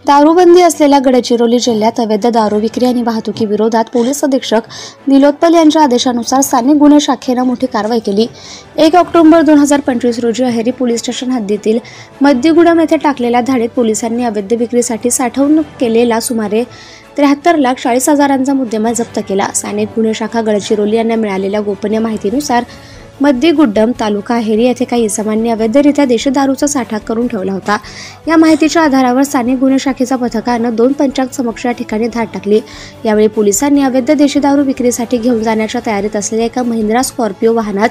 दारूबंदी असलेल्या गडचिरोली जिल्ह्यात अवैध दारू विक्री आणि वाहतुकी विरोधात पोलीस अधीक्षक निलोत्पल यांच्या आदेशानुसार स्थानिक गुन्हे शाखेनं मोठी कारवाई केली। 1 ऑक्टोबर 2025 रोजी अहेरी पोलीस स्टेशन हद्दीतील मद्दीगुडम येथे टाकलेल्या धाडीत पोलिसांनी अवैध विक्रीसाठी साठवणूक केलेला सुमारे 73,40,000चा मुद्देमाल जप्त केला। स्थानिक गुन्हे शाखा गडचिरोली यांना मिळालेल्या गोपनीय माहितीनुसार मद्दीगुड्डम तालुका अहेरी येथे काही इसमांनी अवैधरित्या देशी दारूचा साठा करून ठेवला होता। या माहितीच्या आधारावर स्थानिक गुन्हे शाखेच्या पथकानं 2 पंचांग या ठिकाणी धाड टाकली। यावेळी पोलिसांनी अवैध देशी दारू विक्रीसाठी घेऊन जाण्याच्या तयारीत असलेल्या एका महिंद्रा स्कॉर्पिओ वाहनात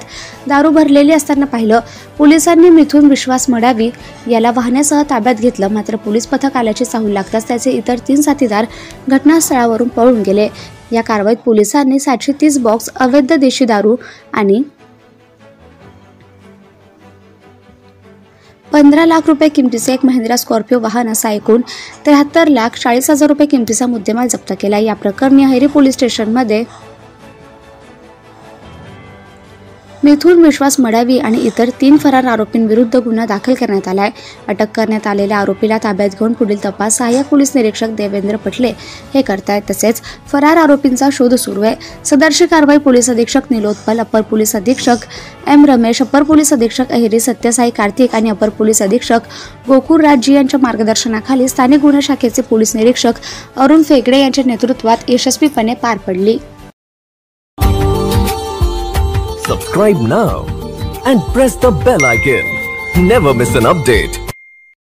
दारू भरलेली असताना पाहिलं। पोलिसांनी मिथुन विश्वास मडावी याला वाहनासह ताब्यात घेतलं, मात्र पोलीस पथक आल्याची चाहूल लागताच त्याचे इतर 3 साथीदार घटनास्थळावरून पळून गेले। या कारवाईत पोलिसांनी 730 बॉक्स अवैध देशी दारू आणि 15 लाख रुपये किमतीचे एक महिंद्रा स्कॉर्पिओ वाहन असा एकूण 73,40,000 रुपये किमतीचा मुद्देमाल जप्त केला। या प्रकरणी अहेरी पोलीस स्टेशनमध्ये मिथुन विश्वास मडावी आणि इतर 3 फरार आरोपींविरुद्ध गुन्हा दाखल करण्यात आलाय। अटक करण्यात आलेल्या आरोपीला ताब्यात घेऊन पुढील तपास सहाय्यक पोलीस निरीक्षक देवेंद्र पटले हे करतायत, तसेच फरार आरोपींचा शोध सुरू आहे। सदरची कारवाई पोलीस अधीक्षक निलोत्पल, अपर पोलीस अधीक्षक एम रमेश, अपर पोलीस अधीक्षक अहेरी सत्यसाई कार्तिक आणि अपर पोलीस अधीक्षक गोकुळ राजजी यांच्या मार्गदर्शनाखाली स्थानिक गुन्हे शाखेचे पोलीस निरीक्षक अरुण फेगडे यांच्या नेतृत्वात यशस्वीपणे पार पडली। Subscribe now and press the bell icon. Never miss an update.